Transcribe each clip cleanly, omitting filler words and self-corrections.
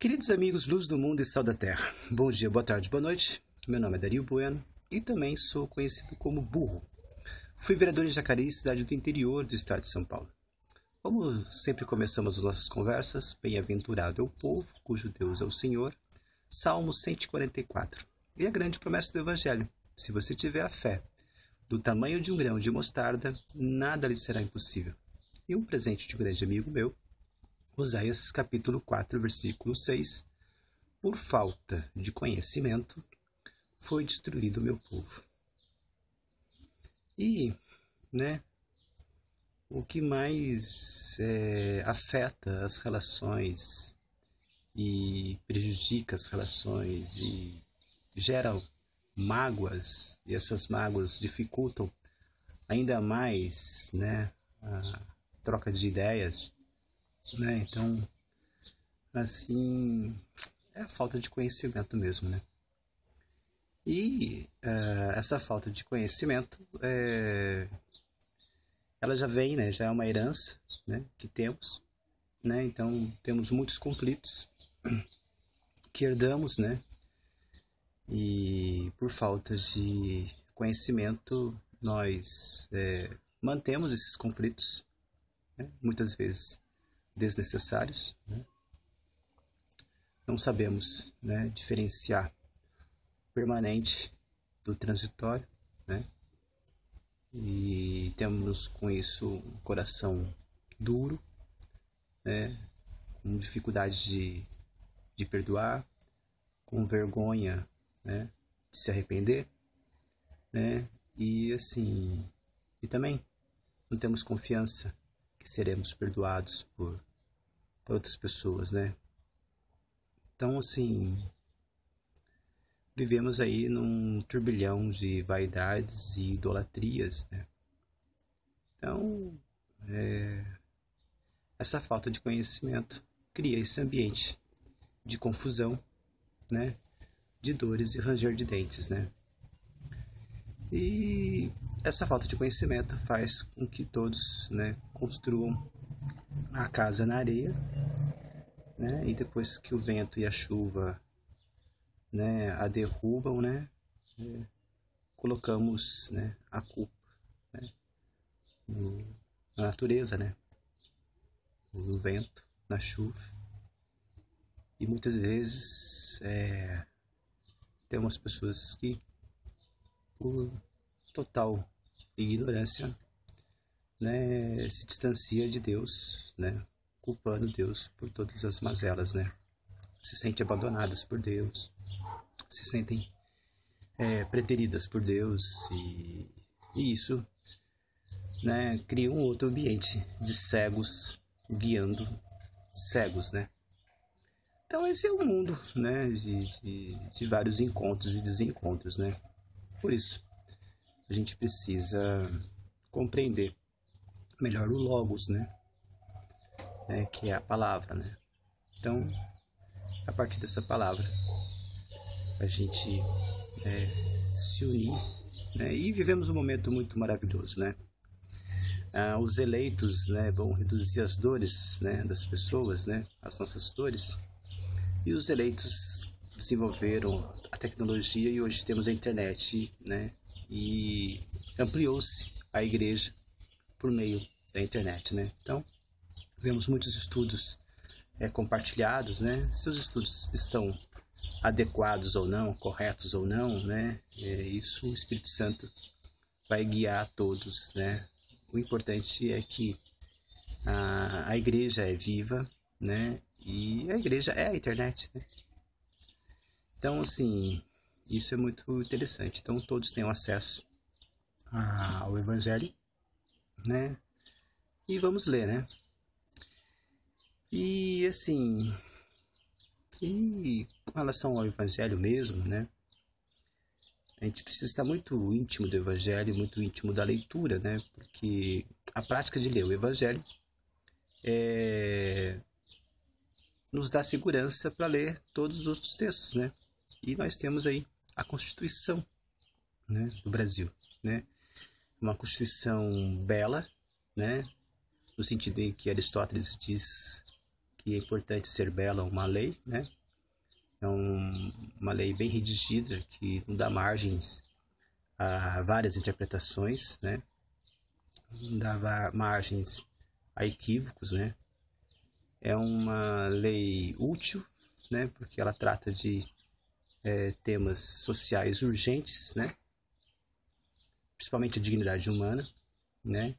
Queridos amigos, luz do mundo e sal da terra, bom dia, boa tarde, boa noite. Meu nome é Dario Bueno e também sou conhecido como Burro. Fui vereador em Jacareí, cidade do interior do estado de São Paulo. Como sempre começamos as nossas conversas, bem-aventurado é o povo, cujo Deus é o Senhor, Salmo 144. E a grande promessa do Evangelho: se você tiver a fé do tamanho de um grão de mostarda, nada lhe será impossível. E um presente de um grande amigo meu, Oséias capítulo 4, versículo 6. Por falta de conhecimento, foi destruído o meu povo. E, o que mais afeta as relações e prejudica as relações e gera mágoas, e essas mágoas dificultam ainda mais, a troca de ideias, Então, assim, é a falta de conhecimento mesmo, E essa falta de conhecimento, ela já vem, já é uma herança, que temos, Então, temos muitos conflitos que herdamos, E por falta de conhecimento, nós mantemos esses conflitos, muitas vezes desnecessários, Não sabemos, diferenciar o permanente do transitório, E temos com isso um coração duro, com dificuldade de perdoar, com vergonha, de se arrepender, E assim, e também não temos confiança que seremos perdoados por outras pessoas, Então, assim, vivemos aí num turbilhão de vaidades e idolatrias, Então, essa falta de conhecimento cria esse ambiente de confusão, de dores e ranger de dentes, E essa falta de conhecimento faz com que todos, construam a casa na areia, E depois que o vento e a chuva, a derrubam, colocamos, a culpa, na natureza, no vento, na chuva. E muitas vezes temos pessoas que, por total ignorância, se distancia de Deus, culpando Deus por todas as mazelas, Se sentem abandonadas por Deus, se sentem preteridas por Deus, e isso, cria um outro ambiente de cegos guiando cegos, Então esse é o mundo, de vários encontros e desencontros, Por isso, a gente precisa compreender melhor o Logos, que é a palavra, Então, a partir dessa palavra, a gente se unir, E vivemos um momento muito maravilhoso, Os eleitos, vão reduzir as dores, das pessoas, as nossas dores. E os eleitos desenvolveram a tecnologia e hoje temos a internet, E ampliou-se a igreja por meio da internet, Então, vemos muitos estudos compartilhados, Se os estudos estão adequados ou não, corretos ou não, isso o Espírito Santo vai guiar todos, O importante é que a igreja é viva, E a igreja é a internet, Então, assim, isso é muito interessante. Então, todos têm acesso ao Evangelho, E vamos ler, E, assim, e com relação ao Evangelho mesmo, A gente precisa estar muito íntimo do Evangelho, muito íntimo da leitura, Porque a prática de ler o Evangelho nos dá segurança para ler todos os outros textos, E nós temos aí a Constituição, do Brasil, Uma Constituição bela, no sentido em que Aristóteles diz que é importante ser bela uma lei, né? É uma lei bem redigida, que não dá margens a várias interpretações, né? Não dá margens a equívocos, né? É uma lei útil, né? Porque ela trata de temas sociais urgentes, né? Principalmente a dignidade humana, né?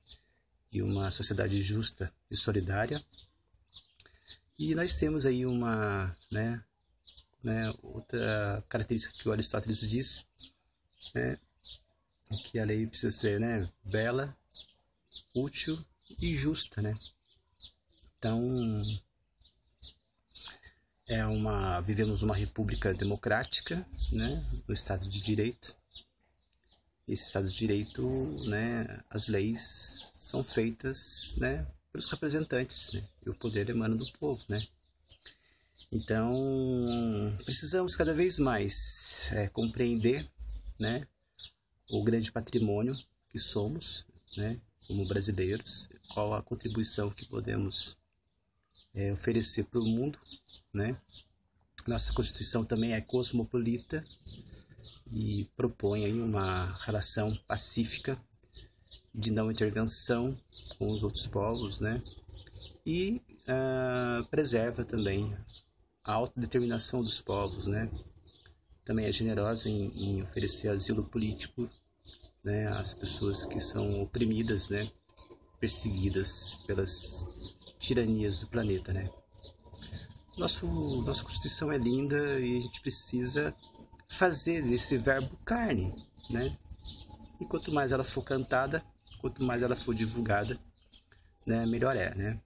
E uma sociedade justa e solidária. E nós temos aí uma, outra característica que o Aristóteles diz, né? Que a lei precisa ser, né, bela, útil e justa, né? Então, vivemos uma república democrática, né, no Estado de Direito. Esse Estado de Direito, né, as leis são feitas, né, pelos representantes, né, e o poder emana do povo, né. Então, precisamos cada vez mais compreender, né, o grande patrimônio que somos, né, como brasileiros, qual a contribuição que podemos oferecer para o mundo, né. Nossa Constituição também é cosmopolita e propõe aí uma relação pacífica de não intervenção com os outros povos, né, e preserva também a autodeterminação dos povos, né. Também é generosa em oferecer asilo político, né, às pessoas que são oprimidas, né, perseguidas pelas tiranias do planeta, né. Nossa Constituição é linda e a gente precisa fazer desse verbo carne, né. E quanto mais ela for cantada, quanto mais ela for divulgada, né, melhor é, né.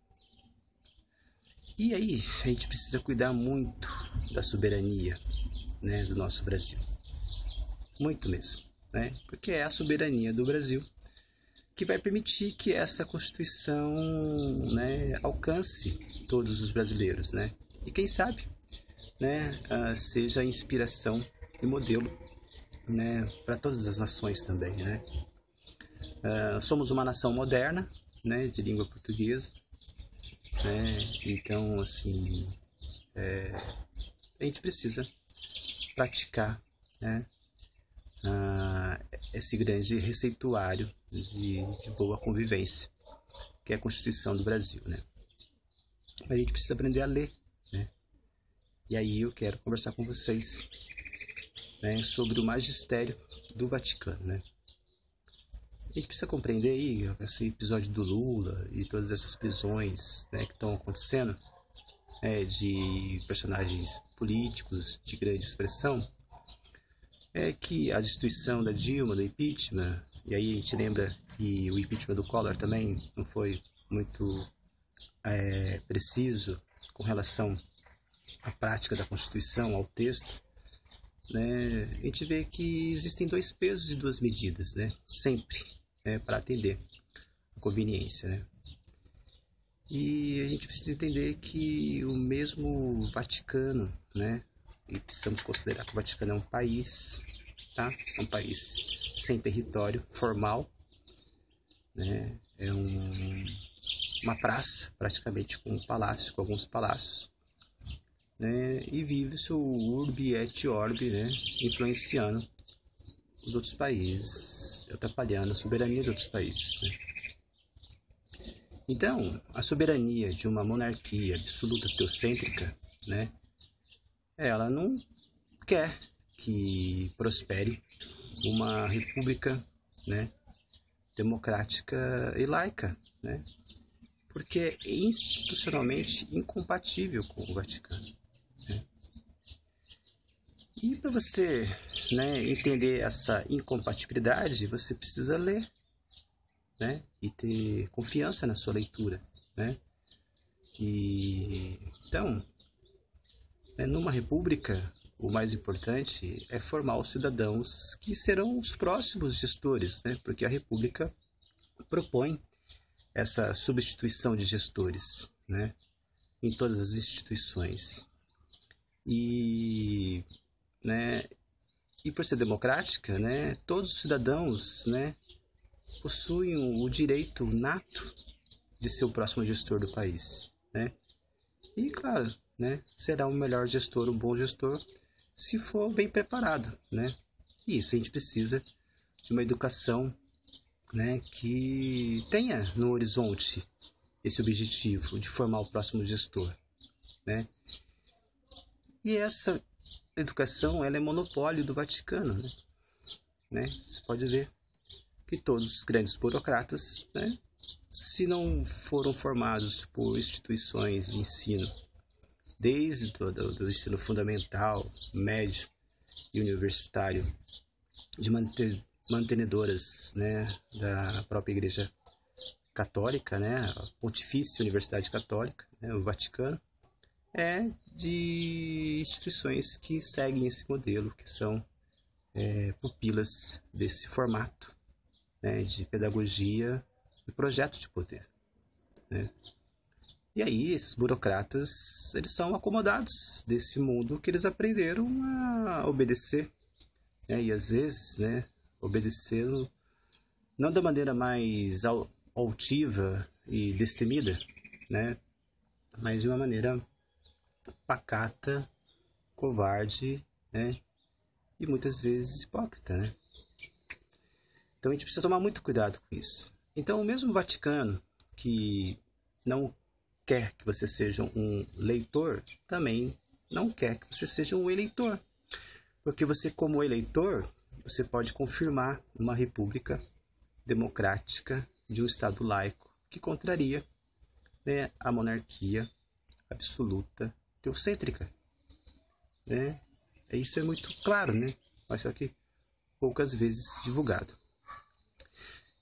E aí a gente precisa cuidar muito da soberania, né, do nosso Brasil, muito mesmo, né, porque é a soberania do Brasil que vai permitir que essa Constituição, né, alcance todos os brasileiros, né, e quem sabe, né, seja inspiração e modelo, né, para todas as nações também, né. Somos uma nação moderna, né, de língua portuguesa, né, então assim a gente precisa praticar, né, esse grande receituário de boa convivência, que é a Constituição do Brasil, né. A gente precisa aprender a ler, né, e aí eu quero conversar com vocês, né, sobre o magistério do Vaticano, né. A gente precisa compreender aí esse episódio do Lula e todas essas prisões, né, que estão acontecendo, de personagens políticos de grande expressão, que a destituição da Dilma, do impeachment, e aí a gente lembra que o impeachment do Collor também não foi muito preciso com relação à prática da Constituição, ao texto, né, a gente vê que existem dois pesos e duas medidas, né, sempre, para atender a conveniência, né. E a gente precisa entender que o mesmo Vaticano, né, e precisamos considerar que o Vaticano é um país, tá? É um país sem território formal, né? É uma praça, praticamente, com um palácio, com alguns palácios, né? E vive o seu urbi et orbi, né? Influenciando os outros países, atrapalhando a soberania de outros países, né? Então, a soberania de uma monarquia absoluta teocêntrica, né, ela não quer que prospere uma república, né, democrática e laica, né, porque é institucionalmente incompatível com o Vaticano, né. E para você, né, entender essa incompatibilidade, você precisa ler, né, e ter confiança na sua leitura, né. E então, numa república, o mais importante é formar os cidadãos que serão os próximos gestores, né, porque a república propõe essa substituição de gestores, né, em todas as instituições. E, né, e por ser democrática, né, todos os cidadãos, né, possuem o direito nato de ser o próximo gestor do país, né? E, claro, né, será um melhor gestor, um bom gestor, se for bem preparado, né? E isso a gente precisa de uma educação, né, que tenha no horizonte esse objetivo de formar o próximo gestor, né? E essa educação, ela é monopólio do Vaticano, né? Você pode ver que todos os grandes burocratas, né, se não foram formados por instituições de ensino, desde do ensino fundamental, médio e universitário, de mantenedoras, né, da própria Igreja Católica, né, a Pontifícia Universidade Católica, né, o Vaticano, é de instituições que seguem esse modelo, que são pupilas desse formato, né, de pedagogia e projeto de poder, né? E aí esses burocratas, eles são acomodados desse mundo que eles aprenderam a obedecer, né? E às vezes, né, obedecendo não da maneira mais altiva e destemida, né, mas de uma maneira pacata, covarde, né, e muitas vezes hipócrita, né? Então a gente precisa tomar muito cuidado com isso. Então o mesmo Vaticano que não quer que você seja um leitor, também não quer que você seja um eleitor. Porque você, como eleitor, você pode confirmar uma república democrática de um Estado laico que contraria, né, a monarquia absoluta teocêntrica, né? Isso é muito claro, né? Mas só que poucas vezes divulgado.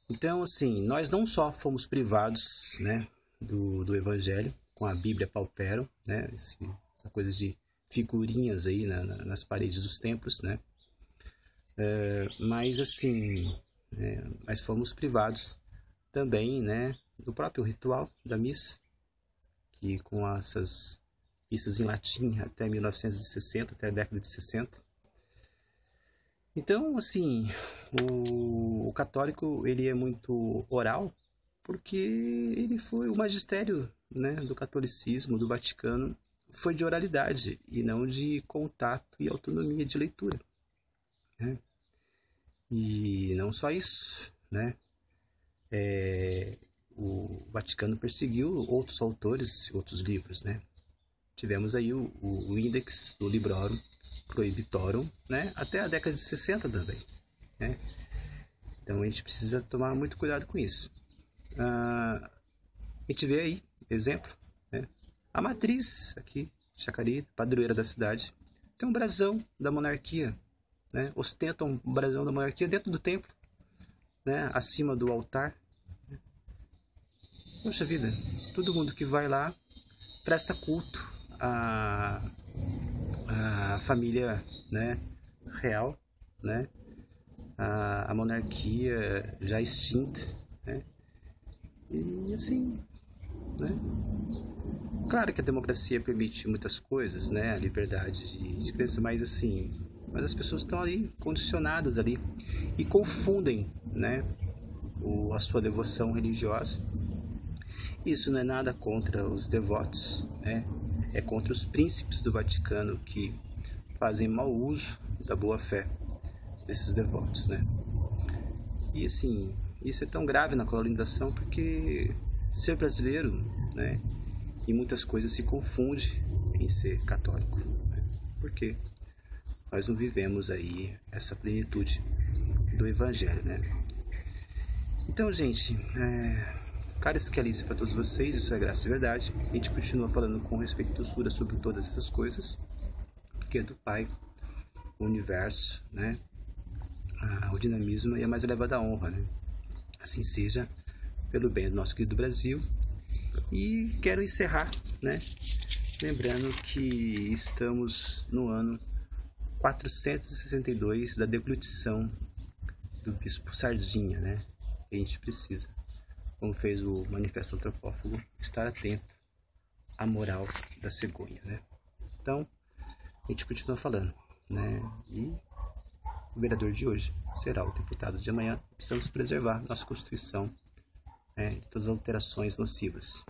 Então, assim, nós não só fomos privados, né, do Evangelho, com a Bíblia pauperum, né, essa coisa de figurinhas aí nas paredes dos templos, né, mas assim, nós fomos privados também, né, do próprio ritual da missa, que com essas missas em latim até 1960, até a década de 60. Então, assim, o católico, ele é muito oral, porque ele foi o magistério, né, do catolicismo, do Vaticano, foi de oralidade e não de contato e autonomia de leitura, né? E não só isso, né? O Vaticano perseguiu outros autores, outros livros, né? Tivemos aí o Index do Librorum Prohibitorum, né, até a década de 60 também, né? Então a gente precisa tomar muito cuidado com isso. A gente vê aí, exemplo, né, a matriz aqui, Chacarita, padroeira da cidade, tem um brasão da monarquia, né? Ostenta um brasão da monarquia dentro do templo, né, acima do altar. Poxa vida, todo mundo que vai lá presta culto a família, né, real, né, a monarquia já extinta, né, e assim, né, claro que a democracia permite muitas coisas, né, a liberdade de crença, mas assim, mas as pessoas estão ali condicionadas ali e confundem, né, a sua devoção religiosa. Isso não é nada contra os devotos, né? É contra os príncipes do Vaticano que fazem mau uso da boa-fé desses devotos, né? E assim, isso é tão grave na colonização porque ser brasileiro, né, em muitas coisas se confunde em ser católico, né? Porque nós não vivemos aí essa plenitude do Evangelho, né? Então, gente, caras que Alice para todos vocês, isso é graça e verdade. A gente continua falando com respeito e doçura sobre todas essas coisas, porque é do Pai, o universo, né, o dinamismo e a mais elevada honra, né? Assim seja, pelo bem do nosso querido Brasil. E quero encerrar, né, lembrando que estamos no ano 462 da deglutição do Bispo Sardinha, né? A gente precisa, como fez o Manifesto Antropófago, estar atento à moral da cegonha, né? Então, a gente continua falando, né? E o vereador de hoje será o deputado de amanhã. Precisamos preservar nossa Constituição, né, de todas as alterações nocivas.